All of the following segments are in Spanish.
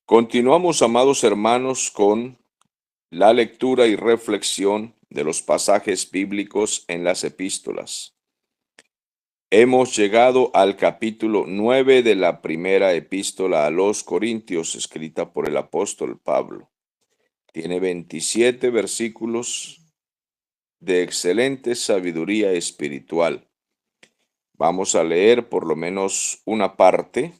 Continuamos, amados hermanos, con la lectura y reflexión de los pasajes bíblicos en las epístolas. Hemos llegado al capítulo 9 de la primera epístola a los Corintios, escrita por el apóstol Pablo. Tiene 27 versículos de excelente sabiduría espiritual. Vamos a leer por lo menos una parte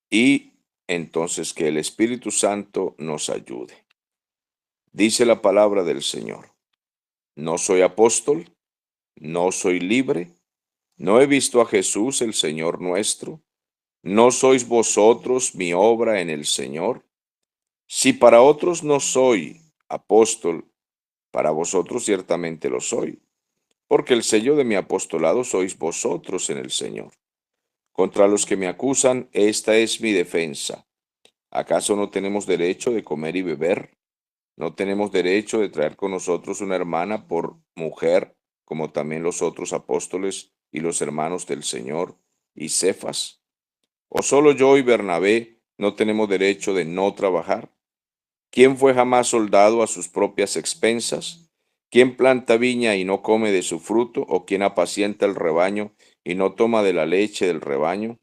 y entonces que el Espíritu Santo nos ayude. Dice la palabra del Señor: no soy apóstol, no soy libre, no he visto a Jesús el Señor nuestro, ¿no sois vosotros mi obra en el Señor? Si para otros no soy apóstol, para vosotros ciertamente lo soy, porque el sello de mi apostolado sois vosotros en el Señor. Contra los que me acusan, esta es mi defensa. ¿Acaso no tenemos derecho de comer y beber? ¿No tenemos derecho de traer con nosotros una hermana por mujer, como también los otros apóstoles y los hermanos del Señor y Cefas? ¿O solo yo y Bernabé no tenemos derecho de no trabajar? ¿Quién fue jamás soldado a sus propias expensas? ¿Quién planta viña y no come de su fruto? ¿O quién apacienta el rebaño y no toma de la leche del rebaño?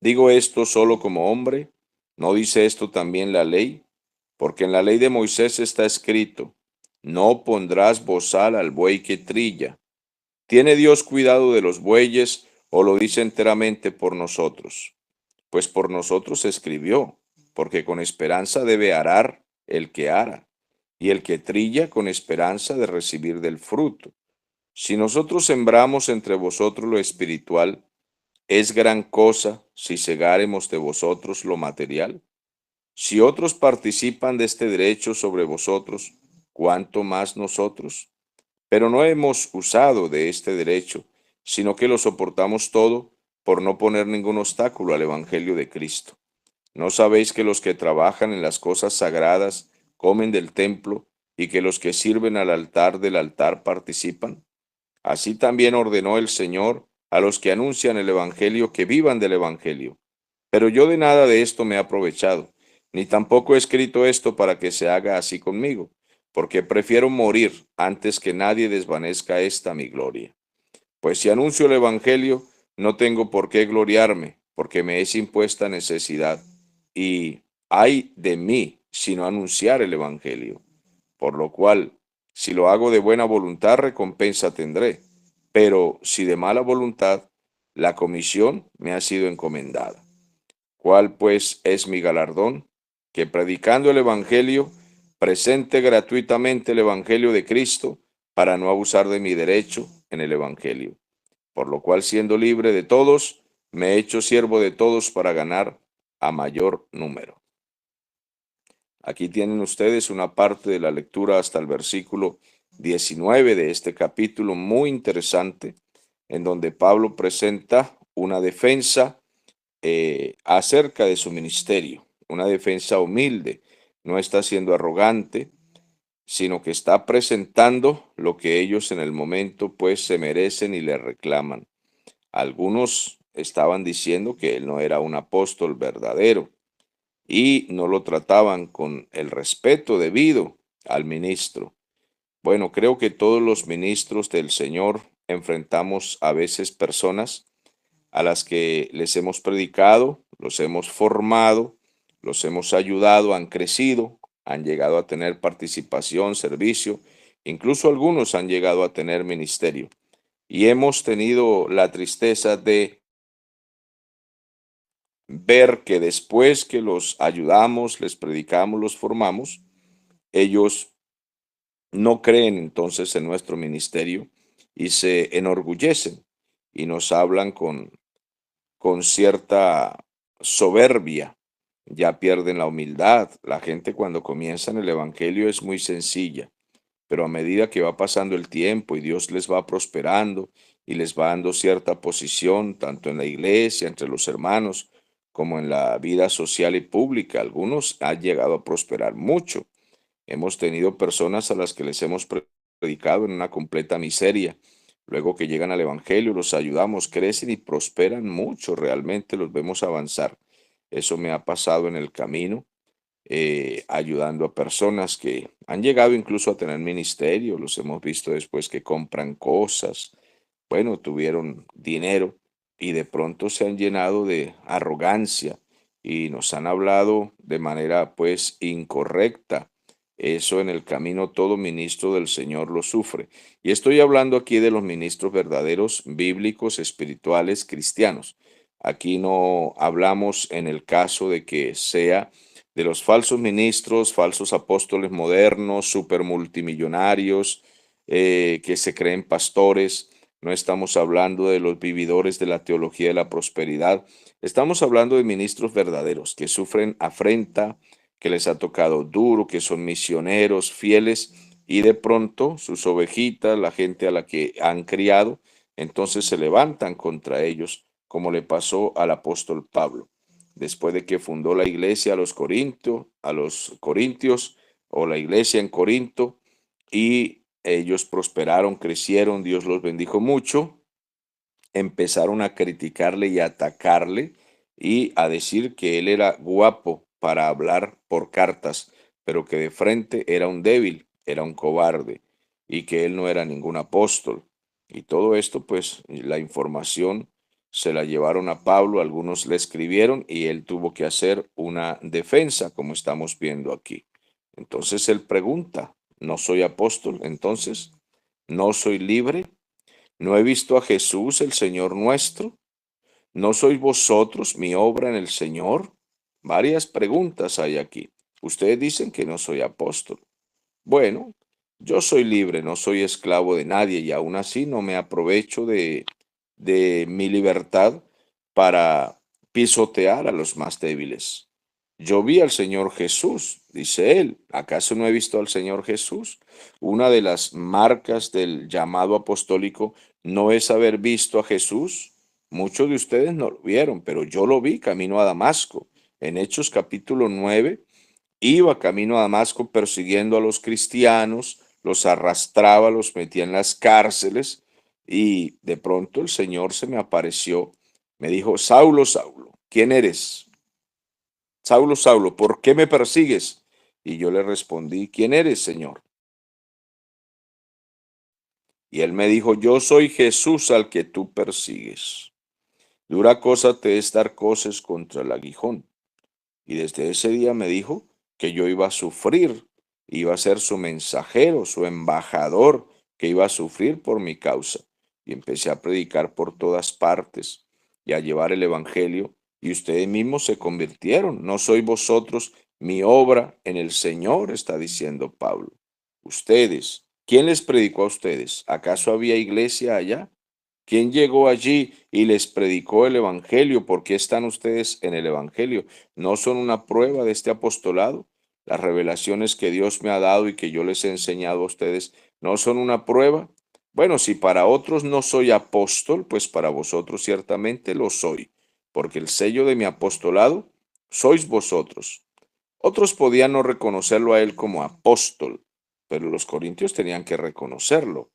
¿Digo esto solo como hombre? ¿No dice esto también la ley? Porque en la ley de Moisés está escrito: no pondrás bozal al buey que trilla. ¿Tiene Dios cuidado de los bueyes o lo dice enteramente por nosotros? Pues por nosotros se escribió, porque con esperanza debe arar el que ara, y el que trilla con esperanza de recibir del fruto. Si nosotros sembramos entre vosotros lo espiritual, ¿es gran cosa si segáremos de vosotros lo material? Si otros participan de este derecho sobre vosotros, ¿cuánto más nosotros? Pero no hemos usado de este derecho, sino que lo soportamos todo por no poner ningún obstáculo al Evangelio de Cristo. ¿No sabéis que los que trabajan en las cosas sagradas comen del templo y que los que sirven al altar del altar participan? Así también ordenó el Señor a los que anuncian el Evangelio que vivan del Evangelio. Pero yo de nada de esto me he aprovechado, ni tampoco he escrito esto para que se haga así conmigo, porque prefiero morir antes que nadie desvanezca esta mi gloria. Pues si anuncio el Evangelio, no tengo por qué gloriarme, porque me es impuesta necesidad, y ay de mí si no anunciar el Evangelio. Por lo cual, si lo hago de buena voluntad, recompensa tendré, pero si de mala voluntad, la comisión me ha sido encomendada. ¿Cuál pues es mi galardón? Que predicando el Evangelio, presente gratuitamente el Evangelio de Cristo, para no abusar de mi derecho en el Evangelio. Por lo cual, siendo libre de todos, me he hecho siervo de todos para ganar a mayor número. Aquí tienen ustedes una parte de la lectura hasta el versículo 19 de este capítulo muy interesante, en donde Pablo presenta una defensa acerca de su ministerio, una defensa humilde. No está siendo arrogante, sino que está presentando lo que ellos en el momento pues se merecen y le reclaman. Algunos estaban diciendo que él no era un apóstol verdadero y no lo trataban con el respeto debido al ministro. Bueno, creo que todos los ministros del Señor enfrentamos a veces personas a las que les hemos predicado, los hemos formado, los hemos ayudado, han crecido, han llegado a tener participación, servicio, incluso algunos han llegado a tener ministerio. Y hemos tenido la tristeza de ver que después que los ayudamos, les predicamos, los formamos, ellos no creen entonces en nuestro ministerio y se enorgullecen y nos hablan con cierta soberbia, ya pierden la humildad. La gente cuando comienza en el Evangelio es muy sencilla, pero a medida que va pasando el tiempo y Dios les va prosperando y les va dando cierta posición, tanto en la iglesia, entre los hermanos, como en la vida social y pública, algunos han llegado a prosperar mucho. Hemos tenido personas a las que les hemos predicado en una completa miseria. Luego que llegan al Evangelio, los ayudamos, crecen y prosperan mucho, realmente los vemos avanzar. Eso me ha pasado en el camino, ayudando a personas que han llegado incluso a tener ministerio. Los hemos visto después que compran cosas, bueno, tuvieron dinero y de pronto se han llenado de arrogancia y nos han hablado de manera pues incorrecta. Eso en el camino todo ministro del Señor lo sufre. Y estoy hablando aquí de los ministros verdaderos, bíblicos, espirituales, cristianos. Aquí no hablamos en el caso de que sea de los falsos ministros, falsos apóstoles modernos, supermultimillonarios, que se creen pastores. No estamos hablando de los vividores de la teología de la prosperidad. Estamos hablando de ministros verdaderos que sufren afrenta, que les ha tocado duro, que son misioneros fieles y de pronto sus ovejitas, la gente a la que han criado, entonces se levantan contra ellos, como le pasó al apóstol Pablo. Después de que fundó la iglesia a los corintios o la iglesia en Corinto, y ellos prosperaron, crecieron, Dios los bendijo mucho, empezaron a criticarle y a atacarle y a decir que él era guapo para hablar por cartas, pero que de frente era un débil, era un cobarde y que él no era ningún apóstol. Y todo esto, pues la información se la llevaron a Pablo, algunos le escribieron y él tuvo que hacer una defensa, como estamos viendo aquí. Entonces él pregunta, ¿no soy apóstol? Entonces, ¿no soy libre? ¿No he visto a Jesús, el Señor nuestro? ¿No sois vosotros mi obra en el Señor? Varias preguntas hay aquí. Ustedes dicen que no soy apóstol. Bueno, yo soy libre, no soy esclavo de nadie y aún así no me aprovecho de mi libertad para pisotear a los más débiles. Yo vi al Señor Jesús, dice él. ¿Acaso no he visto al Señor Jesús? Una de las marcas del llamado apostólico no es haber visto a Jesús. Muchos de ustedes no lo vieron, pero yo lo vi camino a Damasco. En Hechos capítulo 9 iba camino a Damasco persiguiendo a los cristianos, los arrastraba, los metía en las cárceles y de pronto el Señor se me apareció, me dijo, Saulo, Saulo, ¿quién eres? Saulo, Saulo, ¿por qué me persigues? Y yo le respondí, ¿quién eres, Señor? Y él me dijo, yo soy Jesús al que tú persigues. Dura cosa te es dar cosas contra el aguijón. Y desde ese día me dijo que yo iba a sufrir, iba a ser su mensajero, su embajador, que iba a sufrir por mi causa. Y empecé a predicar por todas partes y a llevar el Evangelio, y ustedes mismos se convirtieron. No sois vosotros mi obra en el Señor, está diciendo Pablo. Ustedes, ¿quién les predicó a ustedes? ¿Acaso había iglesia allá? ¿Quién llegó allí y les predicó el Evangelio? ¿Por qué están ustedes en el Evangelio? ¿No son una prueba de este apostolado? Las revelaciones que Dios me ha dado y que yo les he enseñado a ustedes, ¿no son una prueba? Bueno, si para otros no soy apóstol, pues para vosotros ciertamente lo soy, porque el sello de mi apostolado sois vosotros. Otros podían no reconocerlo a él como apóstol, pero los corintios tenían que reconocerlo.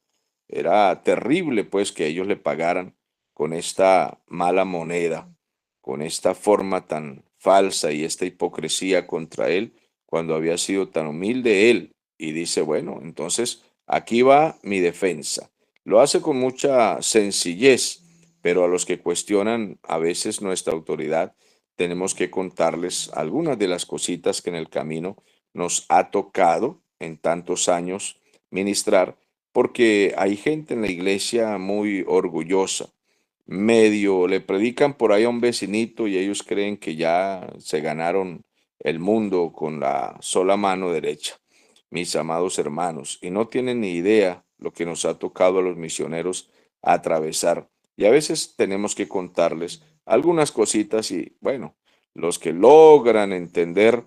Era terrible, pues, que ellos le pagaran con esta mala moneda, con esta forma tan falsa y esta hipocresía contra él, cuando había sido tan humilde él. Y dice, bueno, entonces aquí va mi defensa. Lo hace con mucha sencillez, pero a los que cuestionan a veces nuestra autoridad, tenemos que contarles algunas de las cositas que en el camino nos ha tocado en tantos años ministrar, porque hay gente en la iglesia muy orgullosa, medio le predican por ahí a un vecinito y ellos creen que ya se ganaron el mundo con la sola mano derecha, mis amados hermanos, y no tienen ni idea lo que nos ha tocado a los misioneros atravesar. Y a veces tenemos que contarles algunas cositas y bueno, los que logran entender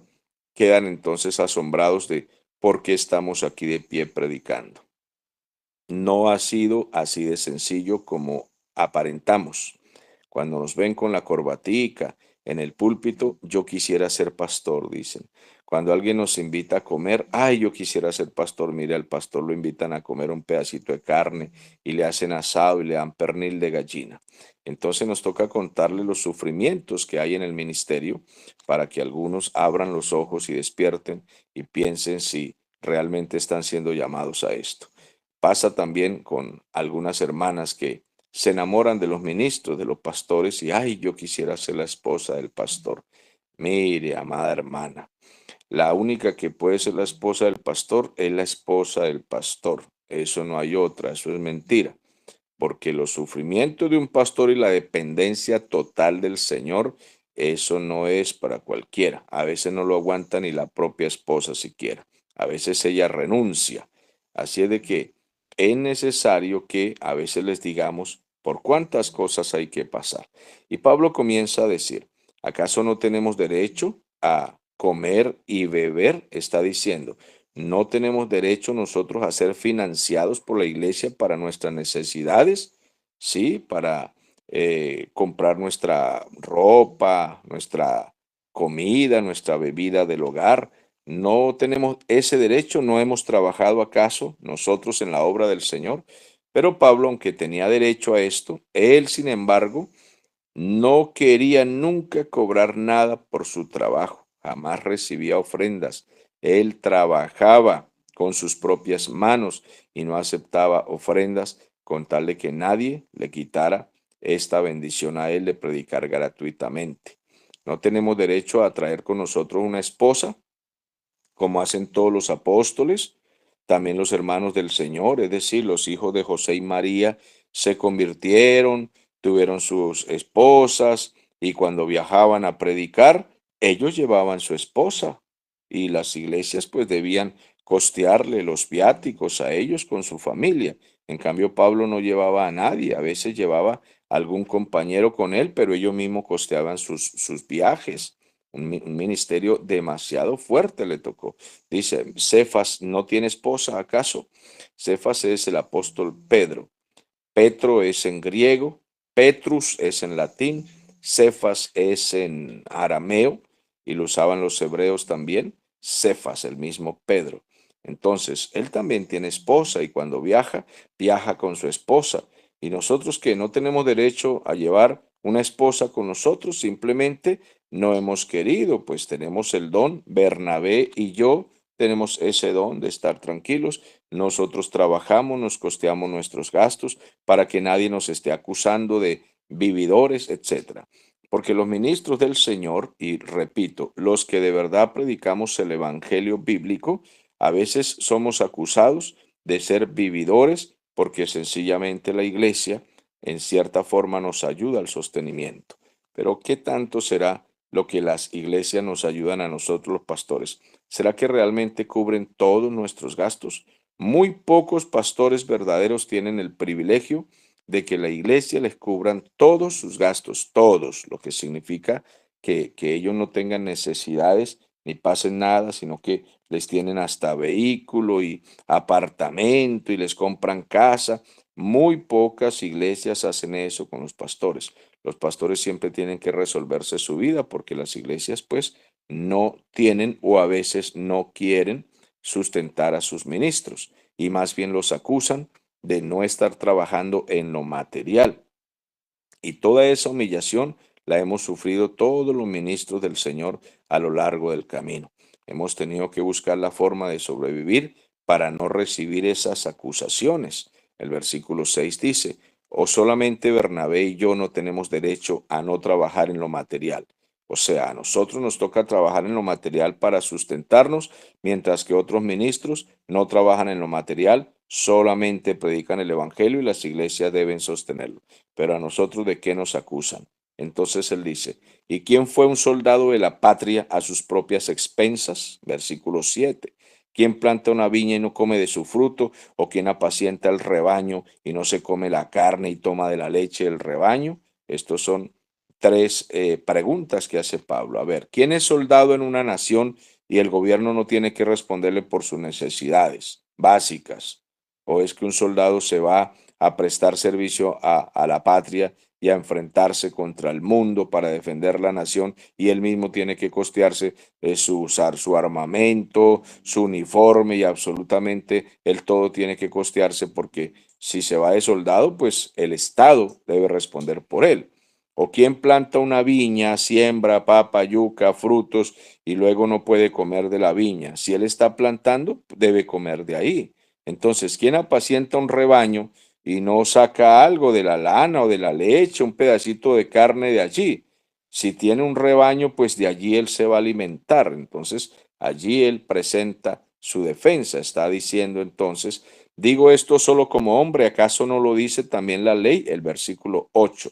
quedan entonces asombrados de por qué estamos aquí de pie predicando. No ha sido así de sencillo como aparentamos. Cuando nos ven con la corbatica en el púlpito, yo quisiera ser pastor, dicen. Cuando alguien nos invita a comer, ay, yo quisiera ser pastor, mire, al pastor lo invitan a comer un pedacito de carne y le hacen asado y le dan pernil de gallina. Entonces nos toca contarle los sufrimientos que hay en el ministerio para que algunos abran los ojos y despierten y piensen si realmente están siendo llamados a esto. Pasa también con algunas hermanas que se enamoran de los ministros, de los pastores y, ay, yo quisiera ser la esposa del pastor. Mire, amada hermana, la única que puede ser la esposa del pastor es la esposa del pastor. Eso no hay otra, eso es mentira, porque los sufrimientos de un pastor y la dependencia total del Señor, eso no es para cualquiera. A veces no lo aguanta ni la propia esposa siquiera. A veces ella renuncia. Así es de que es necesario que a veces les digamos por cuántas cosas hay que pasar. Y Pablo comienza a decir, ¿acaso no tenemos derecho a comer y beber? Está diciendo, no tenemos derecho nosotros a ser financiados por la iglesia para nuestras necesidades, ¿sí? Para comprar nuestra ropa, nuestra comida, nuestra bebida del hogar. No tenemos ese derecho, no hemos trabajado acaso nosotros en la obra del Señor. Pero Pablo, aunque tenía derecho a esto, él, sin embargo, no quería nunca cobrar nada por su trabajo, jamás recibía ofrendas. Él trabajaba con sus propias manos y no aceptaba ofrendas con tal de que nadie le quitara esta bendición a él de predicar gratuitamente. No tenemos derecho a traer con nosotros una esposa como hacen todos los apóstoles, también los hermanos del Señor, es decir, los hijos de José y María se convirtieron, tuvieron sus esposas y cuando viajaban a predicar, ellos llevaban su esposa y las iglesias pues debían costearle los viáticos a ellos con su familia. En cambio, Pablo no llevaba a nadie, a veces llevaba algún compañero con él, pero ellos mismos costeaban sus viajes. Un ministerio demasiado fuerte le tocó. Dice, Cefas no tiene esposa, ¿acaso? Cefas es el apóstol Pedro. Petro es en griego, Petrus es en latín, Cefas es en arameo y lo usaban los hebreos también. Cefas, el mismo Pedro. Entonces, él también tiene esposa y cuando viaja, viaja con su esposa. Y nosotros que no tenemos derecho a llevar una esposa con nosotros, simplemente no hemos querido, pues tenemos el don, Bernabé y yo tenemos ese don de estar tranquilos. Nosotros trabajamos, nos costeamos nuestros gastos para que nadie nos esté acusando de vividores, etcétera. Porque los ministros del Señor, y repito, los que de verdad predicamos el evangelio bíblico, a veces somos acusados de ser vividores porque sencillamente la iglesia en cierta forma nos ayuda al sostenimiento. Pero ¿qué tanto será lo que las iglesias nos ayudan a nosotros los pastores? ¿Será que realmente cubren todos nuestros gastos? Muy pocos pastores verdaderos tienen el privilegio de que la iglesia les cubran todos sus gastos, todos, lo que significa que ellos no tengan necesidades ni pasen nada, sino que les tienen hasta vehículo y apartamento y les compran casa. Muy pocas iglesias hacen eso con los pastores. Los pastores siempre tienen que resolverse su vida porque las iglesias pues no tienen o a veces no quieren sustentar a sus ministros y más bien los acusan de no estar trabajando en lo material. Y toda esa humillación la hemos sufrido todos los ministros del Señor a lo largo del camino. Hemos tenido que buscar la forma de sobrevivir para no recibir esas acusaciones. El versículo 6 dice, o solamente Bernabé y yo no tenemos derecho a no trabajar en lo material. O sea, a nosotros nos toca trabajar en lo material para sustentarnos, mientras que otros ministros no trabajan en lo material, solamente predican el Evangelio y las iglesias deben sostenerlo. Pero a nosotros, ¿de qué nos acusan? Entonces él dice, ¿y quién fue un soldado de la patria a sus propias expensas? Versículo 7. ¿Quién planta una viña y no come de su fruto? ¿O quién apacienta el rebaño y no se come la carne y toma de la leche del rebaño? Estos son tres preguntas que hace Pablo. A ver, ¿quién es soldado en una nación y el gobierno no tiene que responderle por sus necesidades básicas? ¿O es que un soldado se va a prestar servicio a la patria y a enfrentarse contra el mundo para defender la nación y él mismo tiene que costearse usar su armamento, su uniforme y absolutamente el todo tiene que costearse porque si se va de soldado, pues el Estado debe responder por él. O quien planta una viña, siembra papa, yuca, frutos y luego no puede comer de la viña. Si él está plantando, debe comer de ahí. Entonces, quien apacienta un rebaño y no saca algo de la lana o de la leche, un pedacito de carne de allí? Si tiene un rebaño, pues de allí él se va a alimentar. Entonces, allí él presenta su defensa. Está diciendo entonces, digo esto solo como hombre, ¿acaso no lo dice también la ley? El versículo 8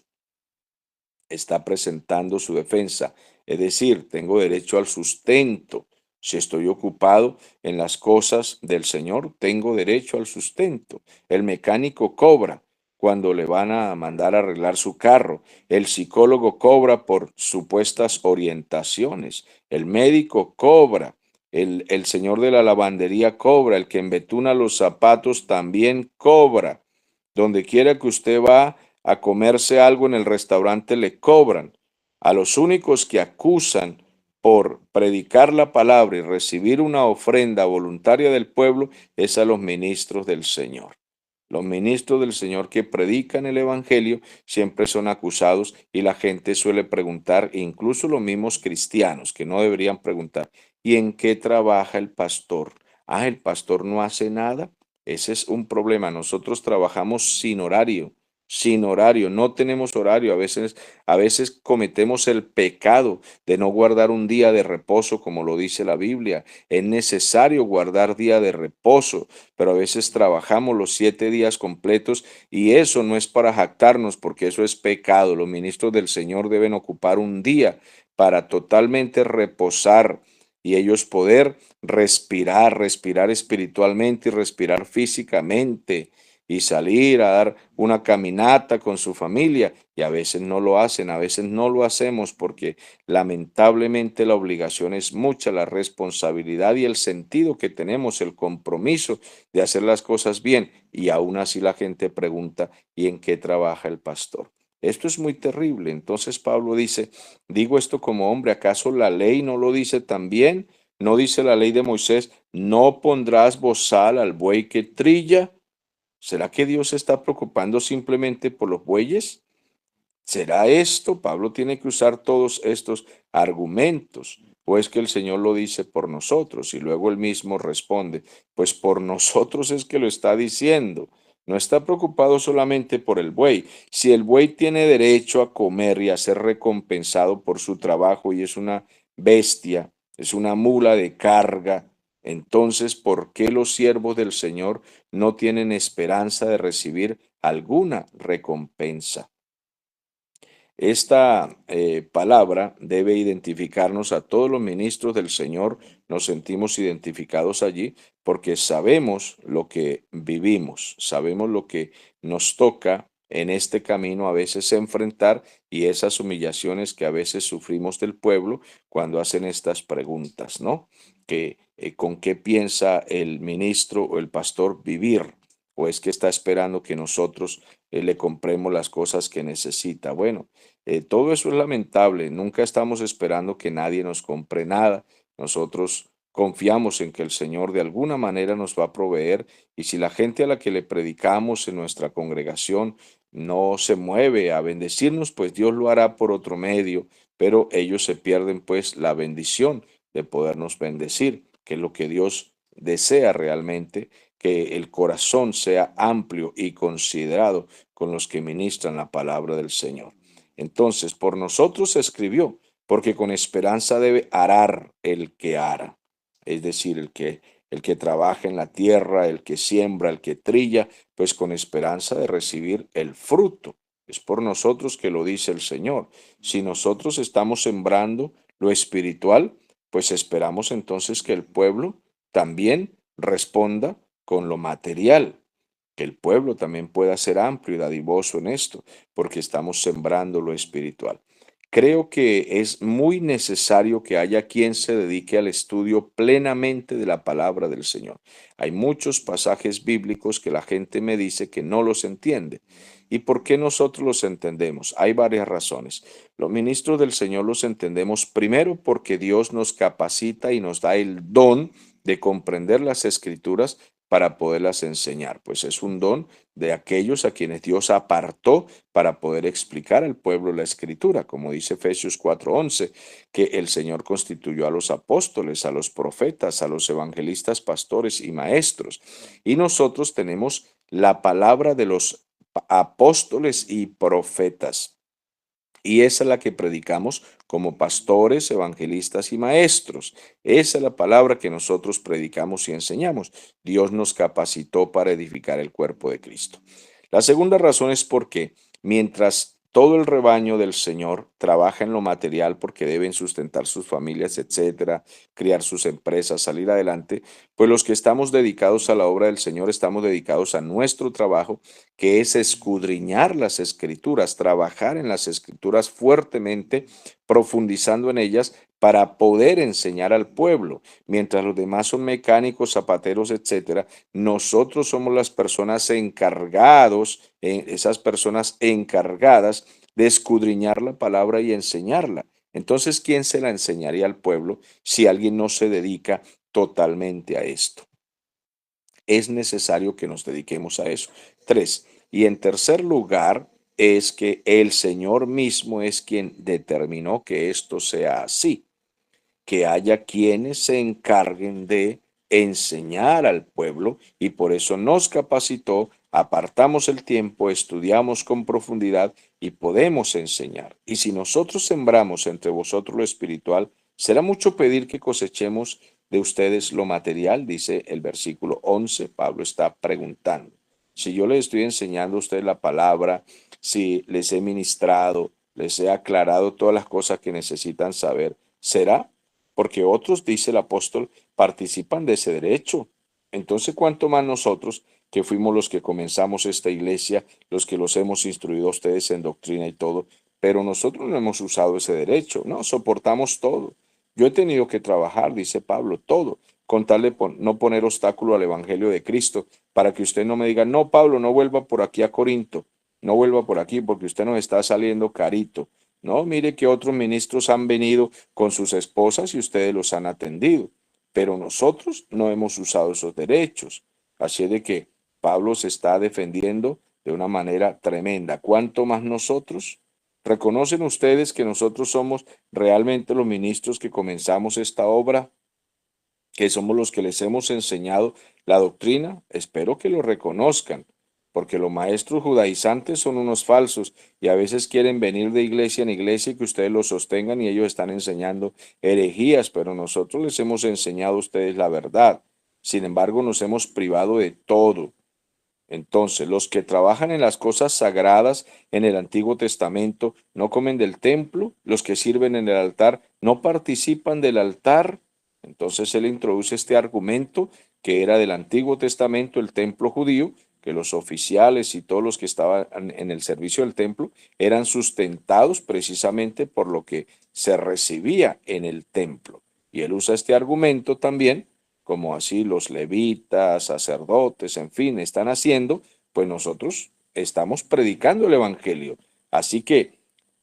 está presentando su defensa. Es decir, tengo derecho al sustento. Si estoy ocupado en las cosas del Señor, tengo derecho al sustento. El mecánico cobra cuando le van a mandar a arreglar su carro. El psicólogo cobra por supuestas orientaciones. El médico cobra. El señor de la lavandería cobra. El que embetuna los zapatos también cobra. Donde quiera que usted va a comerse algo en el restaurante le cobran. A los únicos que acusan por predicar la palabra y recibir una ofrenda voluntaria del pueblo es a los ministros del Señor. Los ministros del Señor que predican el Evangelio siempre son acusados y la gente suele preguntar, incluso los mismos cristianos que no deberían preguntar, ¿y en qué trabaja el pastor? Ah, el pastor no hace nada. Ese es un problema. Nosotros trabajamos sin horario, no tenemos horario. A veces cometemos el pecado de no guardar un día de reposo, como lo dice la Biblia. Es necesario guardar día de reposo, pero a veces trabajamos los 7 días completos y eso no es para jactarnos, porque eso es pecado. Los ministros del Señor deben ocupar un día para totalmente reposar y ellos poder respirar espiritualmente y respirar físicamente y salir a dar una caminata con su familia. Y a veces no lo hacen, a veces no lo hacemos porque lamentablemente la obligación es mucha, la responsabilidad y el sentido que tenemos, el compromiso de hacer las cosas bien. Y aún así la gente pregunta, ¿y en qué trabaja el pastor? Esto es muy terrible. Entonces Pablo dice, digo esto como hombre, ¿acaso la ley no lo dice también? ¿No dice la ley de Moisés, no pondrás bozal al buey que trilla? ¿Será que Dios se está preocupando simplemente por los bueyes? ¿Será esto? Pablo tiene que usar todos estos argumentos. ¿O es que el Señor lo dice por nosotros? Y luego él mismo responde, pues por nosotros es que lo está diciendo. No está preocupado solamente por el buey. Si el buey tiene derecho a comer y a ser recompensado por su trabajo y es una bestia, es una mula de carga, entonces, ¿por qué los siervos del Señor no tienen esperanza de recibir alguna recompensa? Esta palabra debe identificarnos a todos los ministros del Señor, nos sentimos identificados allí porque sabemos lo que vivimos, sabemos lo que nos toca en este camino a veces enfrentar y esas humillaciones que a veces sufrimos del pueblo cuando hacen estas preguntas, ¿no? Que con qué piensa el ministro o el pastor vivir, o es que está esperando que nosotros le compremos las cosas que necesita. Bueno, todo eso es lamentable. Nunca estamos esperando que nadie nos compre nada. Nosotros confiamos en que el Señor de alguna manera nos va a proveer y si la gente a la que le predicamos en nuestra congregación no se mueve a bendecirnos, pues Dios lo hará por otro medio, pero ellos se pierden pues la bendición de podernos bendecir, que es lo que Dios desea realmente, que el corazón sea amplio y considerado con los que ministran la palabra del Señor. Entonces, por nosotros se escribió, porque con esperanza debe arar el que ara, es decir, el que trabaja en la tierra, el que siembra, el que trilla, pues con esperanza de recibir el fruto. Es por nosotros que lo dice el Señor. Si nosotros estamos sembrando lo espiritual, pues esperamos entonces que el pueblo también responda con lo material, que el pueblo también pueda ser amplio y dadivoso en esto, porque estamos sembrando lo espiritual. Creo que es muy necesario que haya quien se dedique al estudio plenamente de la palabra del Señor. Hay muchos pasajes bíblicos que la gente me dice que no los entiende. ¿Y por qué nosotros los entendemos? Hay varias razones. Los ministros del Señor los entendemos primero porque Dios nos capacita y nos da el don de comprender las escrituras para poderlas enseñar, pues es un don de aquellos a quienes Dios apartó para poder explicar al pueblo la escritura, como dice Efesios 4:11, que el Señor constituyó a los apóstoles, a los profetas, a los evangelistas, pastores y maestros. Y nosotros tenemos la palabra de los apóstoles y profetas. Y esa es la que predicamos como pastores, evangelistas y maestros. Esa es la palabra que nosotros predicamos y enseñamos. Dios nos capacitó para edificar el cuerpo de Cristo. La segunda razón es porque mientras todo el rebaño del Señor trabaja en lo material porque deben sustentar sus familias, etcétera, criar sus empresas, salir adelante, pues los que estamos dedicados a la obra del Señor estamos dedicados a nuestro trabajo, que es escudriñar las escrituras, trabajar en las escrituras fuertemente, profundizando en ellas para poder enseñar al pueblo. Mientras los demás son mecánicos, zapateros, etcétera, nosotros somos las personas encargados, esas personas encargadas de escudriñar la palabra y enseñarla. Entonces, ¿quién se la enseñaría al pueblo si alguien no se dedica totalmente a esto? Es necesario que nos dediquemos a eso. Tres, y en tercer lugar, es que el Señor mismo es quien determinó que esto sea así, que haya quienes se encarguen de enseñar al pueblo y por eso nos capacitó, apartamos el tiempo, estudiamos con profundidad y podemos enseñar. Y si nosotros sembramos entre vosotros lo espiritual, será mucho pedir que cosechemos de ustedes lo material, dice el versículo 11. Pablo está preguntando. Si yo les estoy enseñando a ustedes la palabra, si les he ministrado, les he aclarado todas las cosas que necesitan saber, ¿será? Porque otros, dice el apóstol, participan de ese derecho. Entonces, ¿cuánto más nosotros, que fuimos los que comenzamos esta iglesia, los que los hemos instruido a ustedes en doctrina y todo, pero nosotros no hemos usado ese derecho, no, soportamos todo. Yo he tenido que trabajar, dice Pablo, todo, con tal de no poner obstáculo al evangelio de Cristo, para que usted no me diga, no, Pablo, no vuelva por aquí a Corinto, no vuelva por aquí porque usted nos está saliendo carito. No, mire que otros ministros han venido con sus esposas y ustedes los han atendido, pero nosotros no hemos usado esos derechos. Así de que Pablo se está defendiendo de una manera tremenda. ¿Cuánto más nosotros? ¿Reconocen ustedes que nosotros somos realmente los ministros que comenzamos esta obra? ¿Que somos los que les hemos enseñado la doctrina? Espero que lo reconozcan, porque los maestros judaizantes son unos falsos y a veces quieren venir de iglesia en iglesia y que ustedes los sostengan y ellos están enseñando herejías, pero nosotros les hemos enseñado a ustedes la verdad. Sin embargo, nos hemos privado de todo. Entonces, los que trabajan en las cosas sagradas en el Antiguo Testamento no comen del templo, los que sirven en el altar no participan del altar. Entonces él introduce este argumento que era del Antiguo Testamento, el templo judío, que los oficiales y todos los que estaban en el servicio del templo eran sustentados precisamente por lo que se recibía en el templo. Y él usa este argumento también como así los levitas, sacerdotes, en fin, están haciendo, pues nosotros estamos predicando el Evangelio. Así que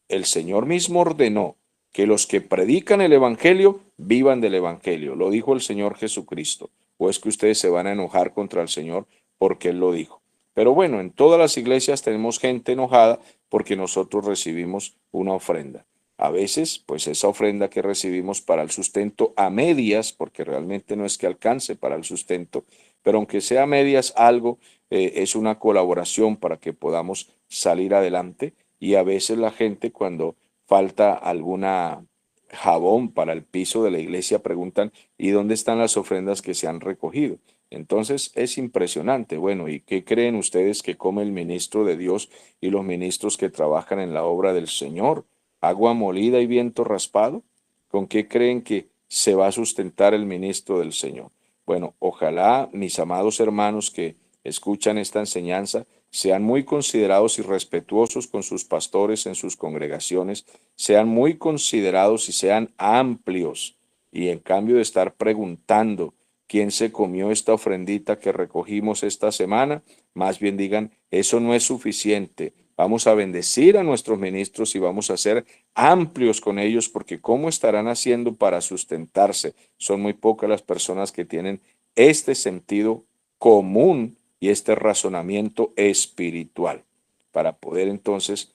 el Señor mismo ordenó que los que predican el Evangelio vivan del Evangelio. Lo dijo el Señor Jesucristo. ¿O es que ustedes se van a enojar contra el Señor porque Él lo dijo? Pero bueno, en todas las iglesias tenemos gente enojada porque nosotros recibimos una ofrenda. A veces, pues esa ofrenda que recibimos para el sustento a medias, porque realmente no es que alcance para el sustento, pero aunque sea a medias algo, es una colaboración para que podamos salir adelante. Y a veces la gente cuando falta alguna jabón para el piso de la iglesia preguntan, ¿y dónde están las ofrendas que se han recogido? Entonces es impresionante. Bueno, ¿y qué creen ustedes que come el ministro de Dios y los ministros que trabajan en la obra del Señor? ¿Agua molida y viento raspado? ¿Con qué creen que se va a sustentar el ministro del Señor? Bueno, ojalá mis amados hermanos que escuchan esta enseñanza sean muy considerados y respetuosos con sus pastores en sus congregaciones, sean muy considerados y sean amplios. Y en cambio de estar preguntando ¿quién se comió esta ofrendita que recogimos esta semana? Más bien digan, eso no es suficiente. Vamos a bendecir a nuestros ministros y vamos a ser amplios con ellos, porque ¿cómo estarán haciendo para sustentarse? Son muy pocas las personas que tienen este sentido común y este razonamiento espiritual para poder entonces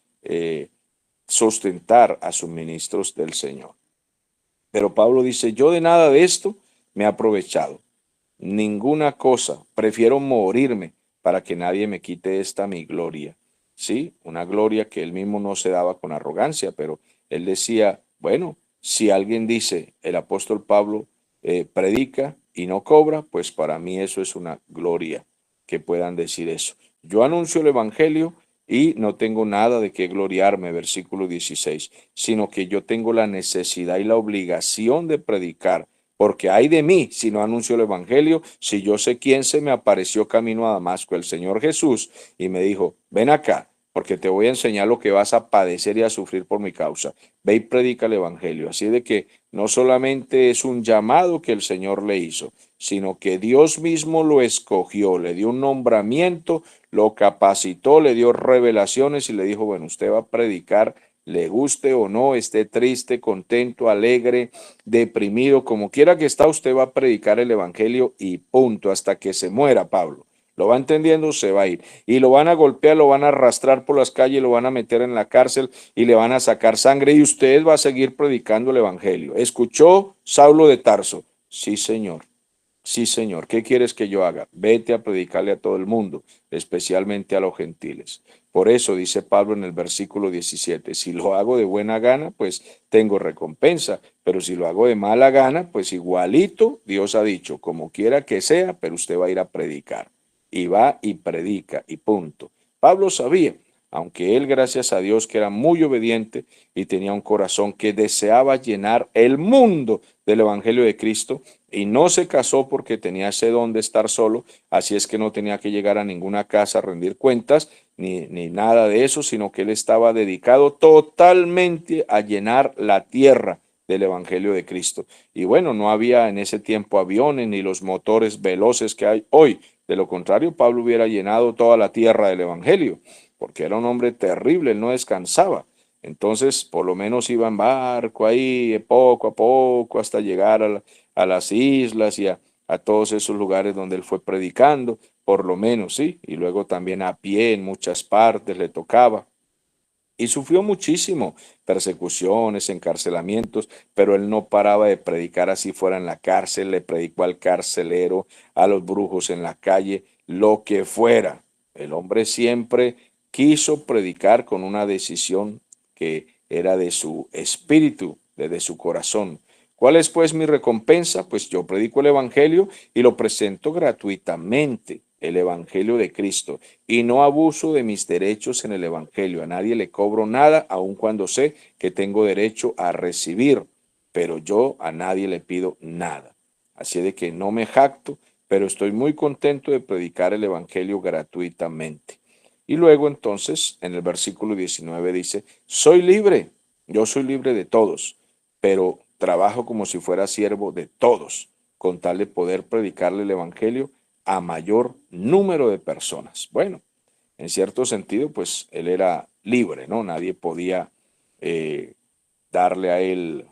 sustentar a sus ministros del Señor. Pero Pablo dice, yo de nada de esto me he aprovechado, ninguna cosa, prefiero morirme para que nadie me quite esta mi gloria. Sí, una gloria que él mismo no se daba con arrogancia, pero él decía, bueno, si alguien dice, el apóstol Pablo predica y no cobra, pues para mí eso es una gloria que puedan decir eso. Yo anuncio el evangelio y no tengo nada de qué gloriarme, versículo 16, sino que yo tengo la necesidad y la obligación de predicar, porque hay de mí si no anuncio el evangelio, si yo sé quién se me apareció camino a Damasco, el Señor Jesús, y me dijo, ven acá, porque te voy a enseñar lo que vas a padecer y a sufrir por mi causa. Ve y predica el evangelio. Así de que no solamente es un llamado que el Señor le hizo, sino que Dios mismo lo escogió, le dio un nombramiento, lo capacitó, le dio revelaciones y le dijo, bueno, usted va a predicar, le guste o no, esté triste, contento, alegre, deprimido, como quiera que está, usted va a predicar el evangelio y punto, hasta que se muera, Pablo. ¿Lo va entendiendo? Se va a ir. Y lo van a golpear, lo van a arrastrar por las calles, lo van a meter en la cárcel y le van a sacar sangre y usted va a seguir predicando el evangelio. ¿Escuchó Saulo de Tarso? Sí, Señor. Sí, Señor, ¿qué quieres que yo haga? Vete a predicarle a todo el mundo, especialmente a los gentiles. Por eso dice Pablo en el versículo 17, si lo hago de buena gana, pues tengo recompensa, pero si lo hago de mala gana, pues igualito Dios ha dicho, como quiera que sea, pero usted va a ir a predicar. Y va y predica y punto. Pablo sabía, aunque él, gracias a Dios, que era muy obediente y tenía un corazón que deseaba llenar el mundo del Evangelio de Cristo, y no se casó porque tenía ese don de estar solo, así es que no tenía que llegar a ninguna casa a rendir cuentas, ni nada de eso, sino que él estaba dedicado totalmente a llenar la tierra del Evangelio de Cristo. Y bueno, no había en ese tiempo aviones ni los motores veloces que hay hoy. De lo contrario, Pablo hubiera llenado toda la tierra del Evangelio, porque era un hombre terrible, él no descansaba. Entonces, por lo menos iba en barco ahí, poco a poco, hasta llegar a las islas y a todos esos lugares donde él fue predicando, por lo menos, sí, y luego también a pie en muchas partes le tocaba. Y sufrió muchísimo, persecuciones, encarcelamientos, pero él no paraba de predicar así fuera en la cárcel, le predicó al carcelero, a los brujos en la calle, lo que fuera. El hombre siempre quiso predicar con una decisión que era de su espíritu, de su corazón. ¿Cuál es pues mi recompensa? Pues yo predico el Evangelio y lo presento gratuitamente, el Evangelio de Cristo, y no abuso de mis derechos en el Evangelio. A nadie le cobro nada, aun cuando sé que tengo derecho a recibir, pero yo a nadie le pido nada. Así de que no me jacto, pero estoy muy contento de predicar el Evangelio gratuitamente. Y luego entonces en el versículo 19 dice, soy libre, yo soy libre de todos, pero trabajo como si fuera siervo de todos, con tal de poder predicarle el Evangelio a mayor número de personas. Bueno, en cierto sentido, pues él era libre, ¿no? Nadie podía eh, darle a él,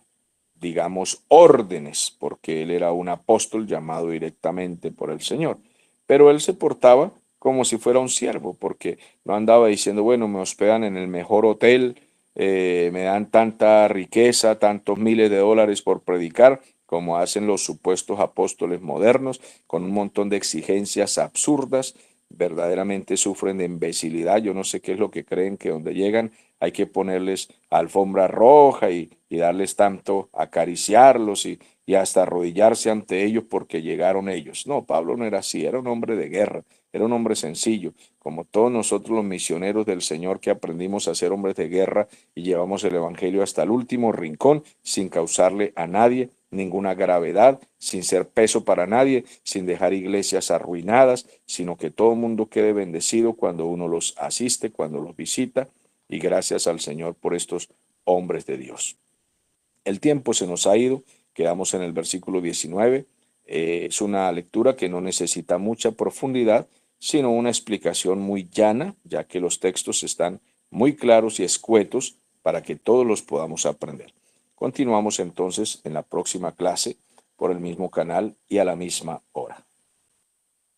digamos, órdenes, porque él era un apóstol llamado directamente por el Señor. Pero él se portaba como si fuera un siervo, porque no andaba diciendo, bueno, me hospedan en el mejor hotel, me dan tanta riqueza, tantos miles de dólares por predicar, como hacen los supuestos apóstoles modernos, con un montón de exigencias absurdas, verdaderamente sufren de imbecilidad. Yo no sé qué es lo que creen que donde llegan hay que ponerles alfombra roja y darles tanto, acariciarlos y hasta arrodillarse ante ellos porque llegaron ellos. No, Pablo no era así, era un hombre de guerra, era un hombre sencillo, como todos nosotros los misioneros del Señor que aprendimos a ser hombres de guerra y llevamos el Evangelio hasta el último rincón sin causarle a nadie ninguna gravedad, sin ser peso para nadie, sin dejar iglesias arruinadas, sino que todo el mundo quede bendecido cuando uno los asiste, cuando los visita, y gracias al Señor por estos hombres de Dios. El tiempo se nos ha ido, quedamos en el versículo 19. Es una lectura que no necesita mucha profundidad, sino una explicación muy llana, ya que los textos están muy claros y escuetos para que todos los podamos aprender. Continuamos entonces en la próxima clase por el mismo canal y a la misma hora.